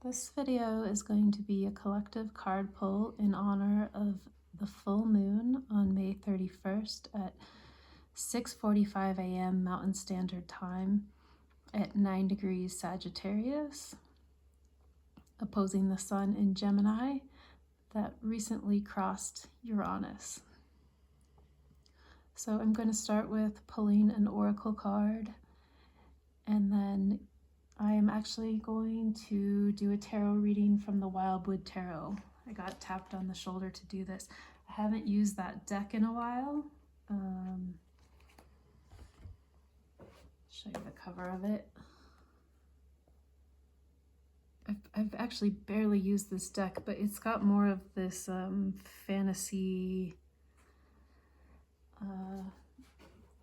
This video is going to be a collective card pull in honor of the full moon on May 31st at 6:45 a.m. Mountain Standard Time at 9 degrees Sagittarius, opposing the Sun in Gemini that recently crossed Uranus. So I'm going to start with pulling an oracle card, and then I am actually going to do a tarot reading from the Wildwood Tarot. I got tapped on the shoulder to do this. I haven't used that deck in a while. Show you the cover of it. I've actually barely used this deck, but it's got more of this fantasy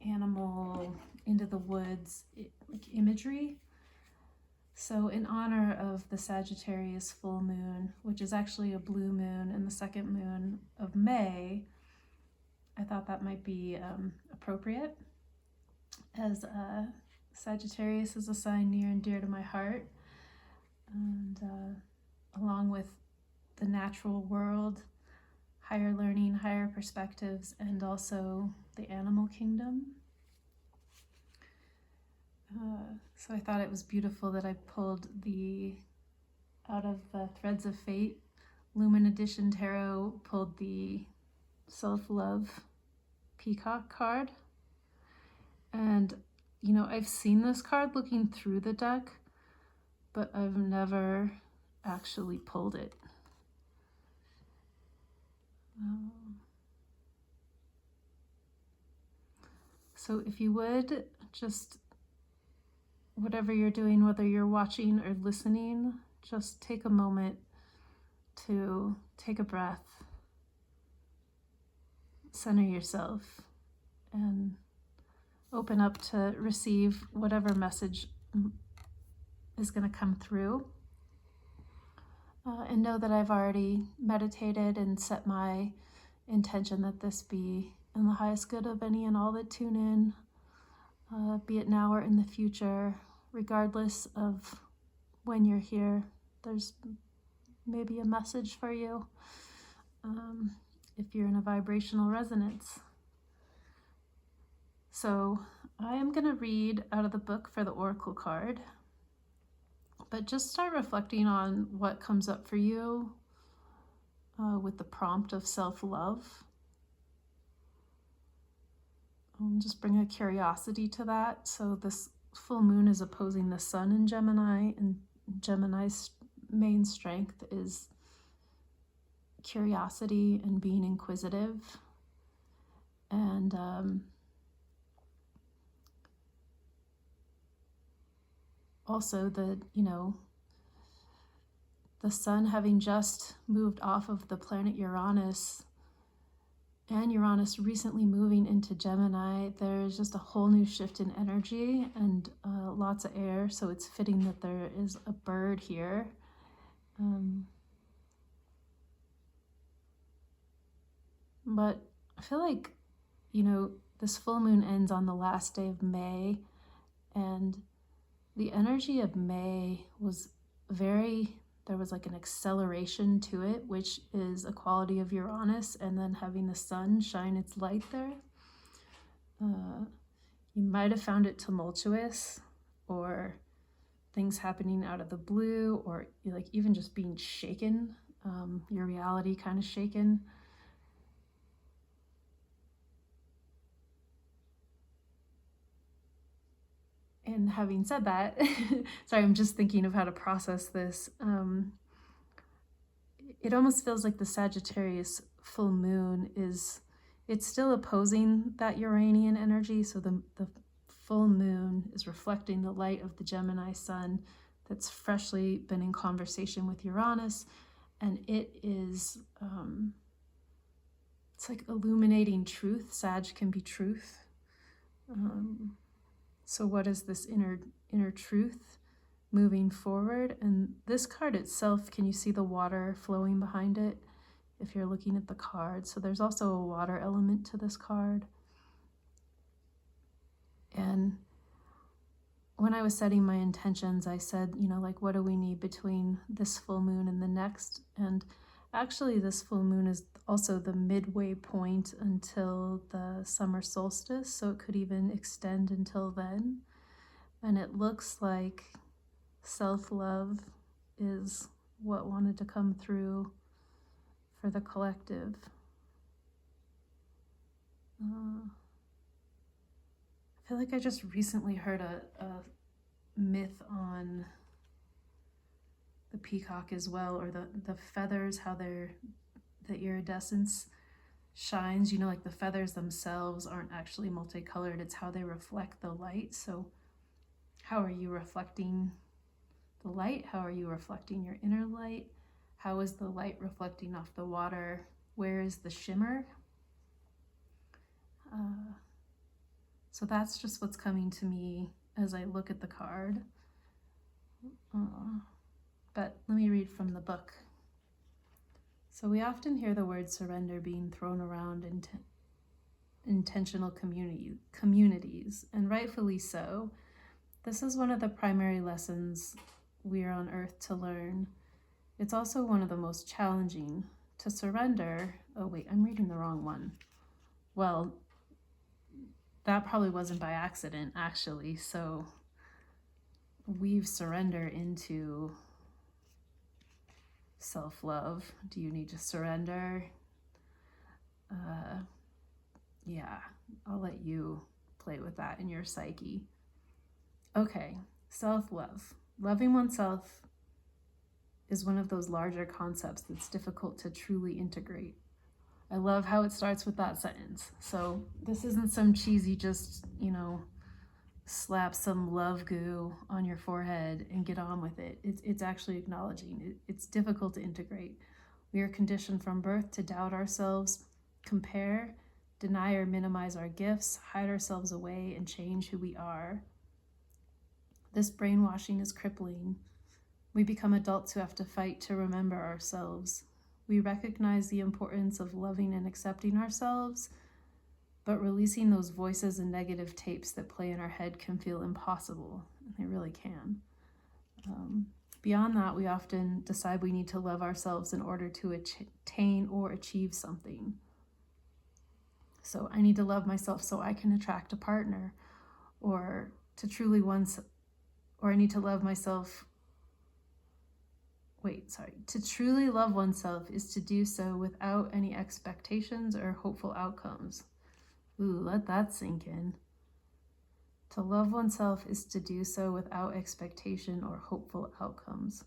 animal, Into the Woods like imagery. So in honor of the Sagittarius full moon, which is actually a blue moon and the second moon of May, I thought that might be appropriate, as Sagittarius is a sign near and dear to my heart, and along with the natural world, higher learning, higher perspectives, and also the animal kingdom. So I thought it was beautiful that I pulled out of the Threads of Fate Lumen Edition Tarot, pulled the Self-Love Peacock card. And, you know, I've seen this card looking through the deck, but I've never actually pulled it. So if you would, just whatever you're doing, whether you're watching or listening, just take a moment to take a breath, center yourself, and open up to receive whatever message is going to come through. And know that I've already meditated and set my intention that this be in the highest good of any and all that tune in, be it now or in the future. Regardless of when you're here, there's maybe a message for you, if you're in a vibrational resonance. So I am going to read out of the book for the oracle card, but just start reflecting on what comes up for you with the prompt of self-love. Just bring a curiosity to that. So this full moon is opposing the Sun in Gemini, and Gemini's main strength is curiosity and being inquisitive. And also the Sun having just moved off of the planet Uranus, and Uranus recently moving into Gemini, there's just a whole new shift in energy and lots of air, so it's fitting that there is a bird here. But I feel like, this full moon ends on the last day of May, and the energy of May was there was like an acceleration to it, which is a quality of Uranus, and then having the Sun shine its light there. You might have found it tumultuous, or things happening out of the blue, or like even just being shaken, your reality kind of shaken. And having said that, sorry, I'm just thinking of how to process this. It almost feels like the Sagittarius full moon it's still opposing that Uranian energy. So the full moon is reflecting the light of the Gemini Sun that's freshly been in conversation with Uranus. And it is, it's like illuminating truth. Sag can be truth. So what is this inner truth moving forward? And this card itself, can you see the water flowing behind it if you're looking at the card? So there's also a water element to this card. And when I was setting my intentions, I said, like, what do we need between this full moon and the next? And actually, this full moon is also the midway point until the summer solstice, so it could even extend until then. And it looks like self-love is what wanted to come through for the collective. I feel like I just recently heard a myth on the peacock as well, or the feathers, how the iridescence shines. Like the feathers themselves aren't actually multicolored, it's how they reflect the light. So how are you reflecting the light? How are you reflecting your inner light? How is the light reflecting off the water? Where is the shimmer? So that's just what's coming to me as I look at the card. But let me read from the book. So we often hear the word surrender being thrown around in intentional communities, and rightfully so. This is one of the primary lessons we are on earth to learn. It's also one of the most challenging. To surrender, oh wait, I'm reading the wrong one. Well, that probably wasn't by accident, actually. So weave surrender into self-love. Do you need to surrender? Yeah, I'll let you play with that in your psyche. Okay, self-love. Loving oneself is one of those larger concepts that's difficult to truly integrate. I love how it starts with that sentence. So this isn't some cheesy, just, slap some love goo on your forehead and get on with it. It's actually acknowledging it's difficult to integrate. We are conditioned from birth to doubt ourselves, compare, deny or minimize our gifts, hide ourselves away, and change who we are. This brainwashing is crippling. We become adults who have to fight to remember ourselves. We recognize the importance of loving and accepting ourselves, but releasing those voices and negative tapes that play in our head can feel impossible. They really can. Beyond that, we often decide we need to love ourselves in order to attain or achieve something. So I need to love myself so I can attract a partner, or I need to love myself. To truly love oneself is to do so without any expectations or hopeful outcomes. Ooh, let that sink in. To love oneself is to do so without expectation or hopeful outcomes.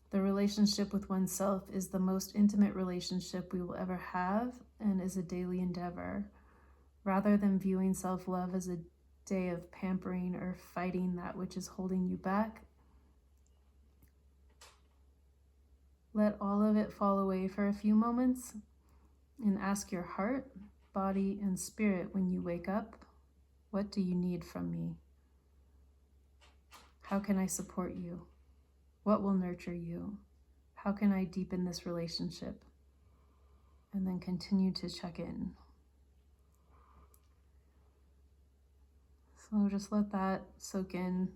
The relationship with oneself is the most intimate relationship we will ever have and is a daily endeavor. Rather than viewing self-love as a day of pampering or fighting that which is holding you back, let all of it fall away for a few moments and ask your heart, body, and spirit when you wake up, what do you need from me? How can I support you? What will nurture you? How can I deepen this relationship? And then continue to check in. So just let that soak in.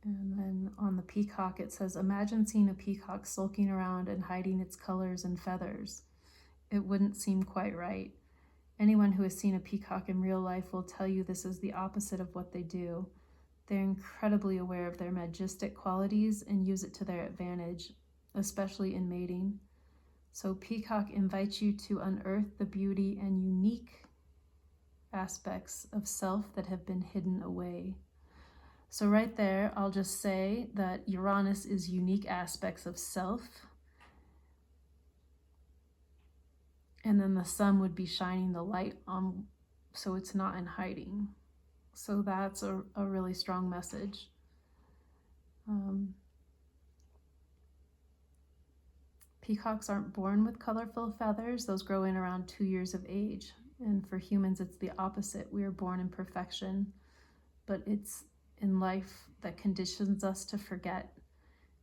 And then on the peacock, it says, imagine seeing a peacock sulking around and hiding its colors and feathers. It wouldn't seem quite right. Anyone who has seen a peacock in real life will tell you this is the opposite of what they do. They're incredibly aware of their majestic qualities and use it to their advantage, especially in mating. So peacock invites you to unearth the beauty and unique aspects of self that have been hidden away. So right there, I'll just say that Uranus is unique aspects of self. And then the sun would be shining the light on, so it's not in hiding. So that's a really strong message. Peacocks aren't born with colorful feathers. Those grow in around 2 years of age. And for humans, it's the opposite. We are born in perfection, but it's in life that conditions us to forget.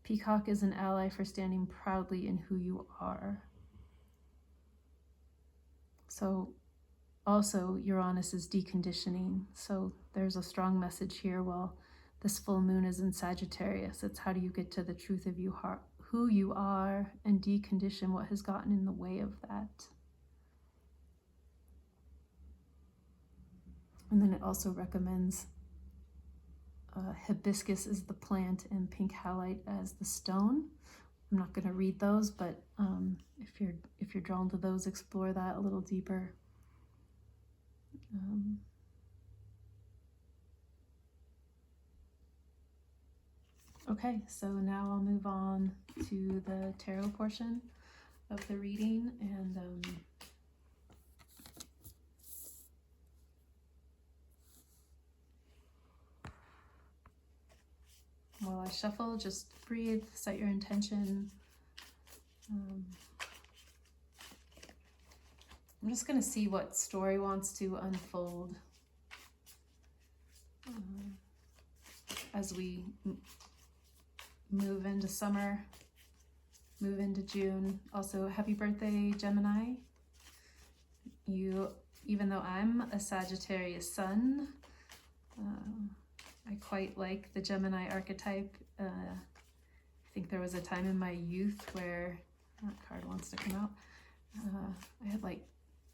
Peacock is an ally for standing proudly in who you are. So also Uranus is deconditioning. So there's a strong message here. Well, this full moon is in Sagittarius. It's how do you get to the truth of who you are and decondition what has gotten in the way of that. And then it also recommends hibiscus is the plant and pink halite as the stone. I'm not going to read those, but if you're drawn to those, explore that a little deeper. Okay, so now I'll move on to the tarot portion of the reading, and while I shuffle, just breathe, set your intention. I'm just going to see what story wants to unfold as we move into summer, move into June. Also, happy birthday, Gemini. Even though I'm a Sagittarius sun, I quite like the Gemini archetype. I think there was a time in my youth where, that card wants to come out, I had like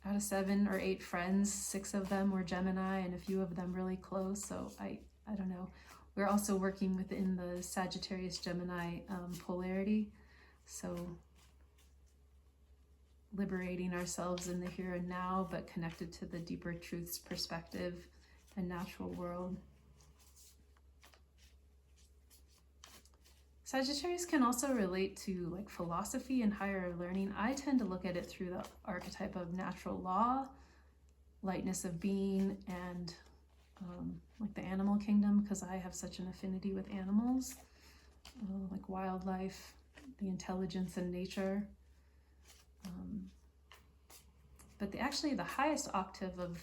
out of 7 or 8 friends, 6 of them were Gemini and a few of them really close. So I don't know. We're also working within the Sagittarius Gemini polarity. So liberating ourselves in the here and now, but connected to the deeper truths, perspective, and natural world. Sagittarius can also relate to like philosophy and higher learning. I tend to look at it through the archetype of natural law, lightness of being, and like the animal kingdom, because I have such an affinity with animals, like wildlife, the intelligence in nature. But actually the highest octave of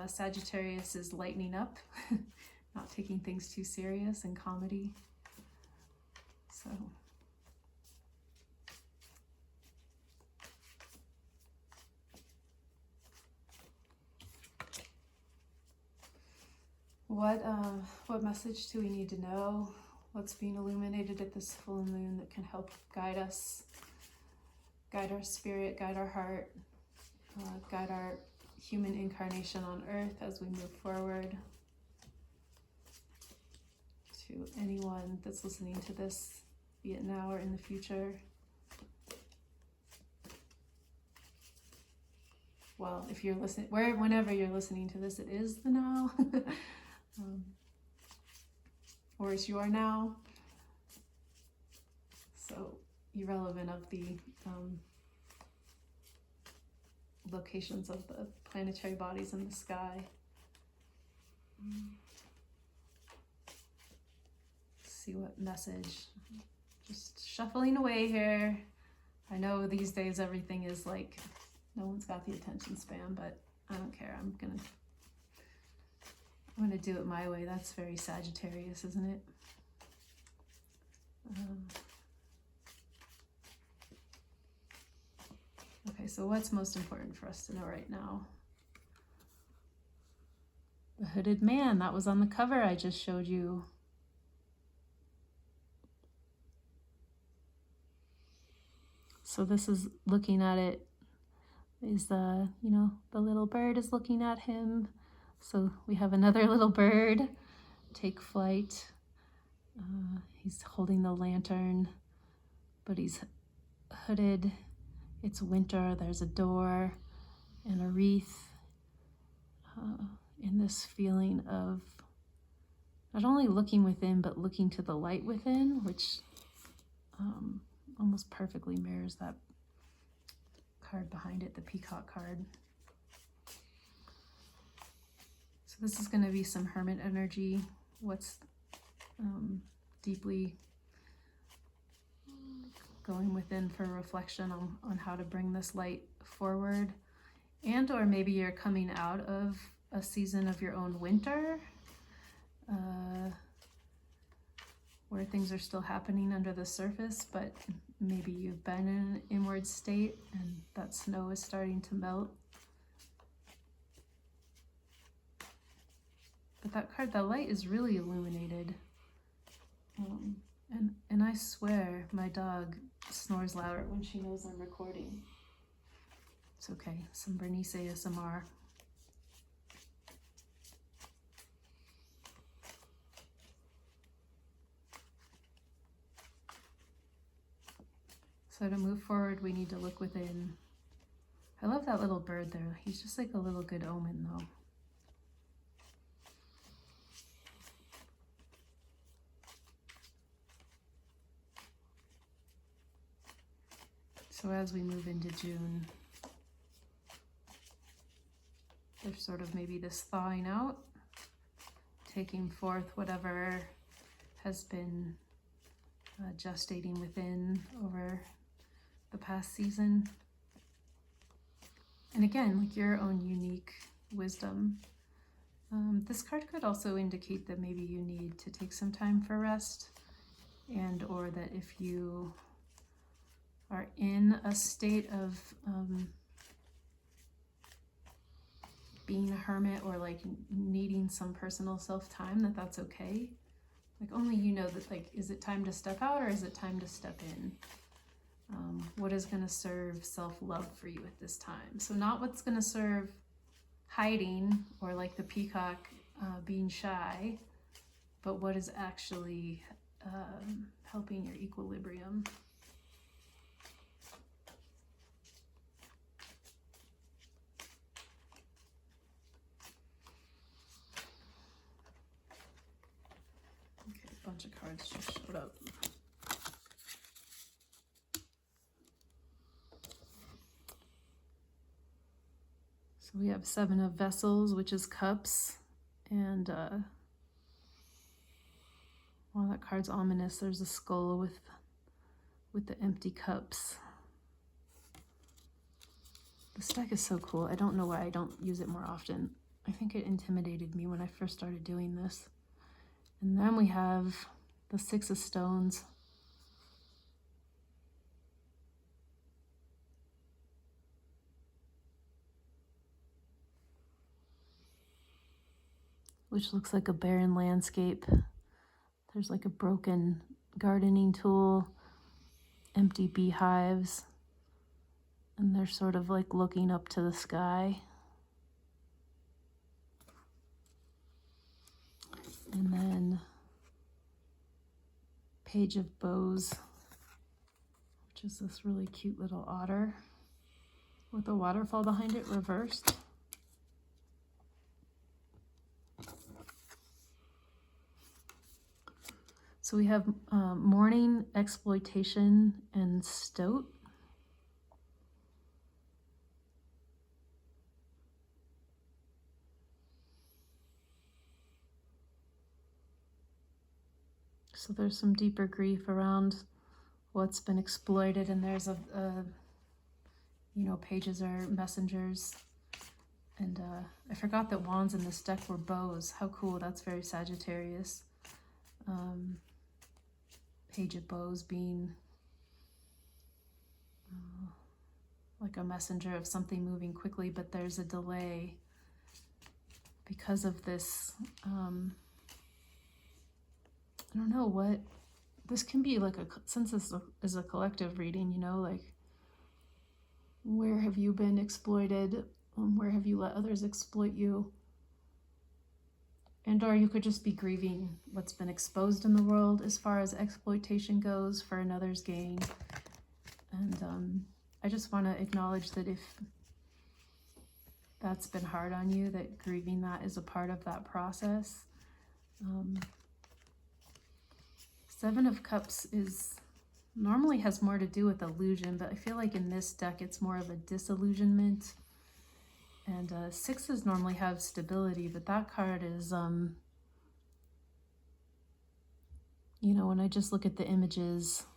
Sagittarius is lightening up, not taking things too serious, and comedy. So what message do we need to know? What's being illuminated at this full moon that can help guide us, guide our spirit, guide our heart, guide our human incarnation on earth as we move forward? To anyone that's listening to this, be it now or in the future. Well, if you're listening, whenever you're listening to this, it is the now. Or it's your now. So irrelevant of the locations of the planetary bodies in the sky. See what message. Just shuffling away here. I know these days everything is like, no one's got the attention span, but I don't care. I'm gonna do it my way. That's very Sagittarius, isn't it? Okay, so what's most important for us to know right now? The hooded man, that was on the cover I just showed you. So this is looking at it, is the little bird is looking at him. So we have another little bird take flight. He's holding the lantern, but he's hooded. It's winter, there's a door and a wreath. In this feeling of not only looking within, but looking to the light within, which almost perfectly mirrors that card behind it, the peacock card. So this is going to be some Hermit energy. What's deeply going within for reflection on how to bring this light forward. And or maybe you're coming out of a season of your own winter, where things are still happening under the surface, but maybe you've been in an inward state and that snow is starting to melt. that card, the light is really illuminated. And I swear my dog snores louder when she knows I'm recording. It's okay, some Bernice ASMR. So to move forward, we need to look within. I love that little bird there. He's just like a little good omen though. So as we move into June, there's sort of maybe this thawing out, taking forth whatever has been gestating within over the past season. And again, like your own unique wisdom. This card could also indicate that maybe you need to take some time for rest, and or that if you are in a state of being a hermit or like needing some personal self-time, that's okay. Like only you know that, like, is it time to step out or is it time to step in? What is going to serve self-love for you at this time? So not what's going to serve hiding or like the peacock being shy, but what is actually helping your equilibrium. Okay, a bunch of cards just showed up. So we have 7 of Vessels, which is cups, and wow, that card's ominous. There's a skull with the empty cups. This deck is so cool. I don't know why I don't use it more often. I think it intimidated me when I first started doing this. And then we have the 6 of Stones. Which looks like a barren landscape. There's like a broken gardening tool, empty beehives, and they're sort of like looking up to the sky. And then Page of Bows, which is this really cute little otter with a waterfall behind it reversed. So we have mourning, exploitation, and stoat. So there's some deeper grief around what's been exploited, and there's pages are messengers. And I forgot that wands in this deck were bows. How cool, that's very Sagittarius. Page of Bows being like a messenger of something moving quickly, but there's a delay because of this. I don't know what this can be like. Since this is a collective reading, like where have you been exploited? Where have you let others exploit you? And or you could just be grieving what's been exposed in the world as far as exploitation goes for another's gain. And I just want to acknowledge that if that's been hard on you, that grieving that is a part of that process. 7 of Cups normally has more to do with illusion, but I feel like in this deck it's more of a disillusionment. And 6s normally have stability, but that card is, when I just look at the images,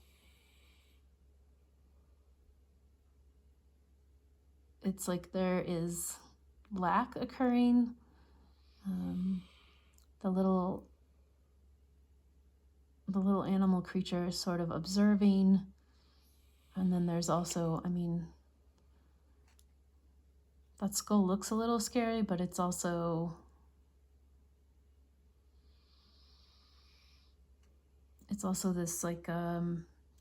it's like there is lack occurring. The little animal creature is sort of observing. And then there's also, that skull looks a little scary, but it's also it's also this like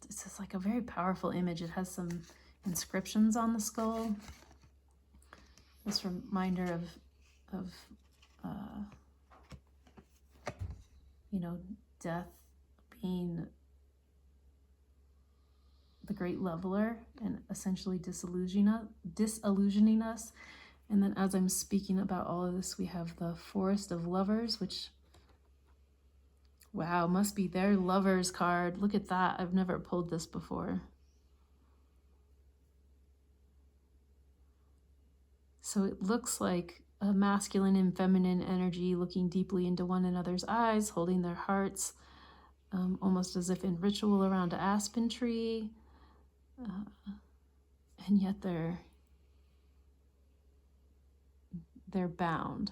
it's just like a very powerful image. It has some inscriptions on the skull. This reminder of you know, death being the great leveler and essentially disillusioning us. And then as I'm speaking about all of this, we have the Forest of Lovers, which, wow, must be their Lovers card. Look at that. I've never pulled this before. So it looks like a masculine and feminine energy looking deeply into one another's eyes, holding their hearts, almost as if in ritual around an aspen tree. And yet they're bound.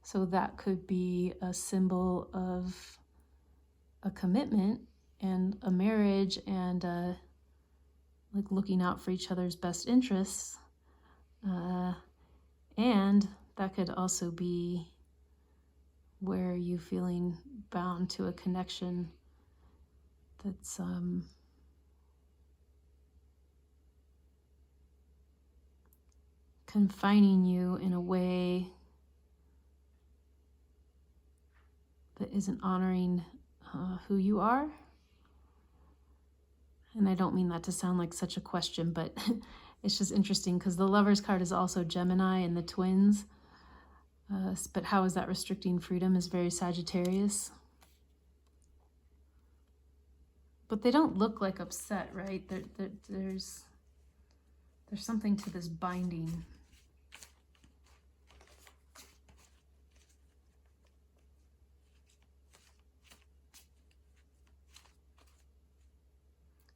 So that could be a symbol of a commitment and a marriage and like looking out for each other's best interests. And that could also be where you feeling bound to a connection that's confining you in a way that isn't honoring who you are. And I don't mean that to sound like such a question, but it's just interesting because the Lovers card is also Gemini and the twins. But how is that restricting freedom is very Sagittarius. But they don't look like upset, right? There's something to this binding.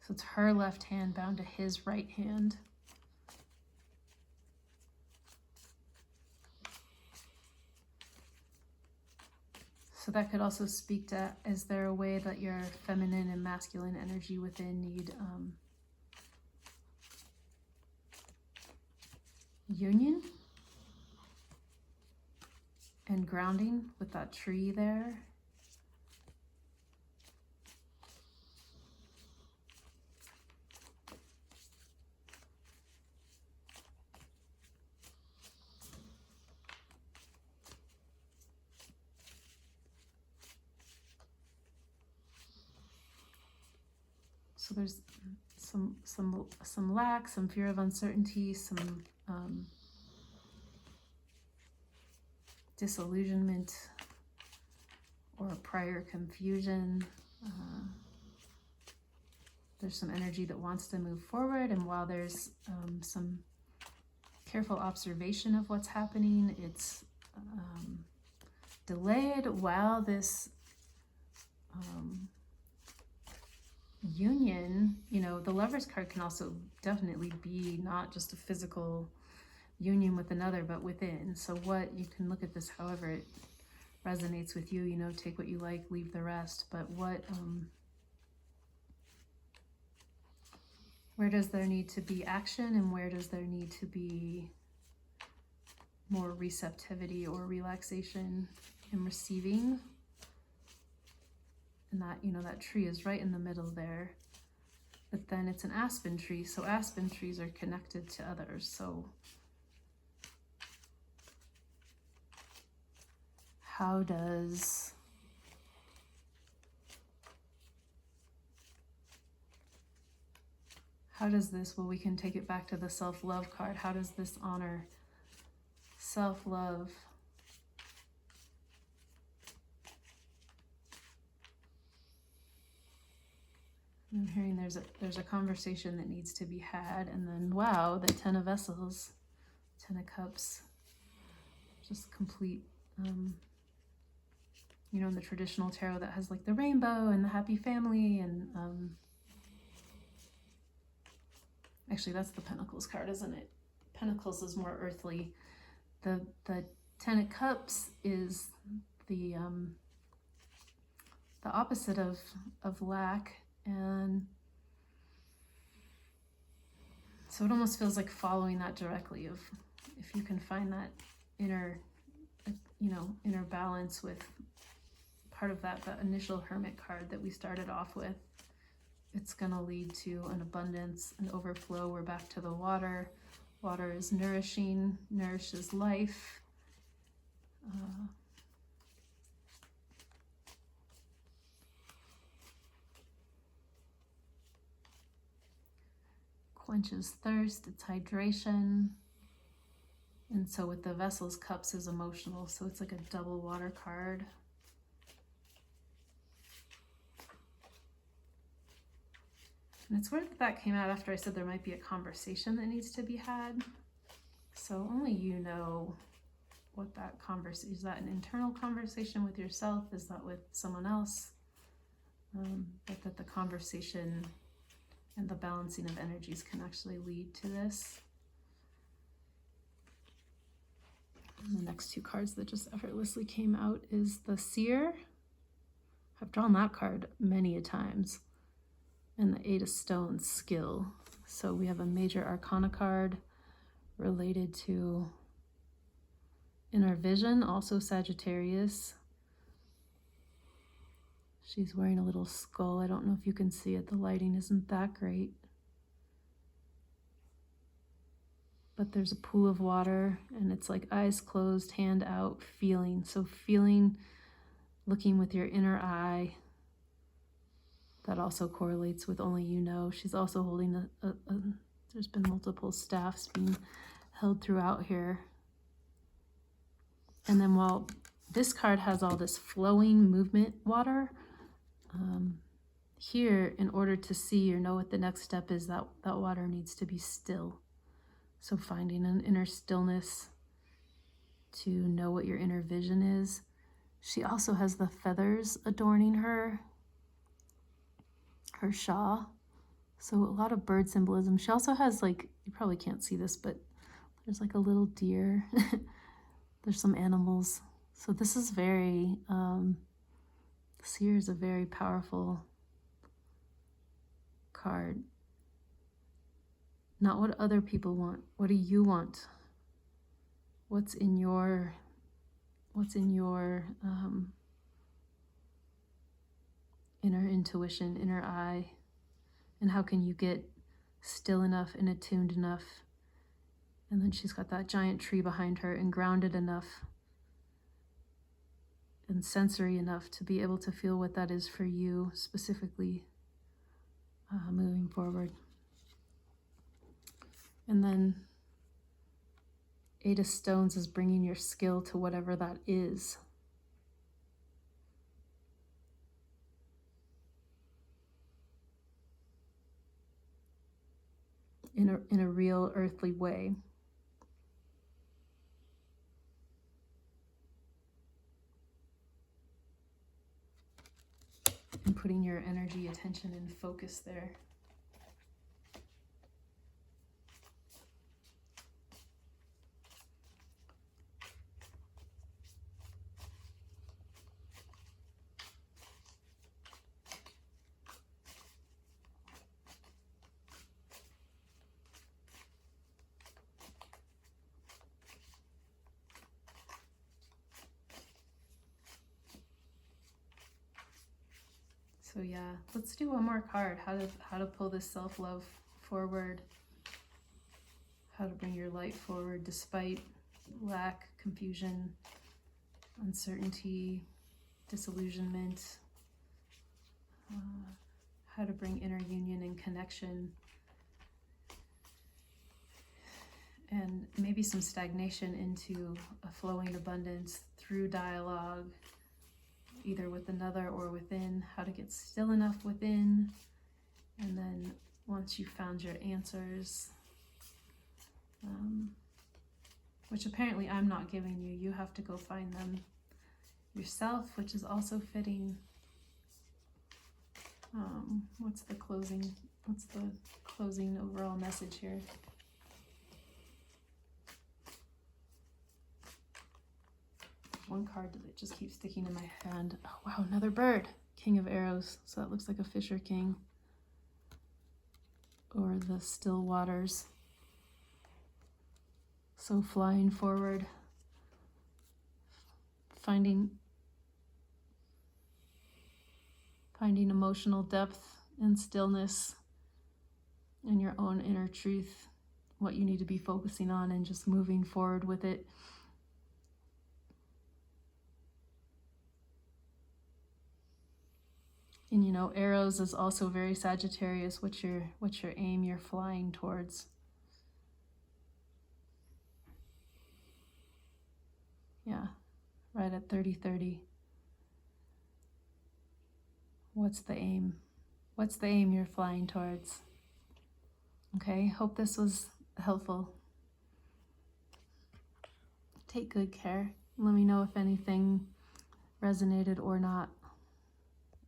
So it's her left hand bound to his right hand. So that could also speak to, is there a way that your feminine and masculine energy within need union and grounding with that tree there? So there's some lack, some fear of uncertainty, some disillusionment or prior confusion. There's some energy that wants to move forward, and while there's some careful observation of what's happening, it's delayed while this union, you know, the Lovers card can also definitely be not just a physical union with another, but within. So what, you can look at this however it resonates with you, you know, take what you like, leave the rest. But what, where does there need to be action, and where does there need to be more receptivity or relaxation and receiving? And that, you know, that tree is right in the middle there. But then it's an aspen tree, so aspen trees are connected to others. So how does this, well, we can take it back to the self-love card. How does this honor self-love? I'm hearing there's a conversation that needs to be had, and then wow, the Ten of Vessels, Ten of Cups, just complete, you know, in the traditional tarot that has like the rainbow and the happy family, and actually that's the Pentacles card, isn't it? Pentacles is more earthly. The Ten of Cups is the opposite of lack. And so it almost feels like following that directly, of if you can find that inner, you know, inner balance with part of that initial Hermit card that we started off with. It's going to lead to an abundance, an overflow. We're back to the water. Water is nourishing, nourishes life. Quenches thirst, it's hydration. And so with the Vessel's Cups is emotional, so it's like a double water card. And it's weird that came out after I said there might be a conversation that needs to be had. So only you know what that conversation is. That an internal conversation with yourself? Is that with someone else? But that the conversation and the balancing of energies can actually lead to this. And the next two cards that just effortlessly came out is the Seer. I've drawn that card many a times. And the Eight of Stones, skill. So we have a major arcana card related to inner vision, also Sagittarius. She's wearing a little skull. I don't know if you can see it. The lighting isn't that great. But there's a pool of water, and it's like eyes closed, hand out, feeling. So feeling, looking with your inner eye. That also correlates with only you know. She's also holding there's been multiple staffs being held throughout here. And then while this card has all this flowing movement water, here, in order to see or know what the next step is, that water needs to be still. So finding an inner stillness to know what your inner vision is. She also has the feathers adorning her shawl. So a lot of bird symbolism. She also has, like, you probably can't see this, but there's like a little deer. There's some animals. So this is very, Seer is a very powerful card. Not what other people want. What do you want? What's in your inner intuition, inner eye? And how can you get still enough and attuned enough? And then she's got that giant tree behind her, and grounded enough and sensory enough to be able to feel what that is for you specifically moving forward. And then Eight of Stones is bringing your skill to whatever that is. In a real earthly way. And putting your energy, attention, and focus there. So yeah, let's do one more card. How to pull this self-love forward. How to bring your light forward despite lack, confusion, uncertainty, disillusionment. How to bring inner union and connection. And maybe some stagnation into a flowing abundance through dialogue, either with another or within. How to get still enough within. And then once you've found your answers, which apparently I'm not giving you, you have to go find them yourself, which is also fitting. What's the closing overall message here? One card that just keeps sticking in my hand. Oh wow, another bird. King of Arrows. So that looks like a Fisher King. Or the still waters. So flying forward. Finding finding emotional depth and stillness in your own inner truth, what you need to be focusing on, and just moving forward with it. And you know, arrows is also very Sagittarius. What's your aim you're flying towards? Yeah, right at 30-30. What's the aim? What's the aim you're flying towards? Okay, hope this was helpful. Take good care. Let me know if anything resonated or not.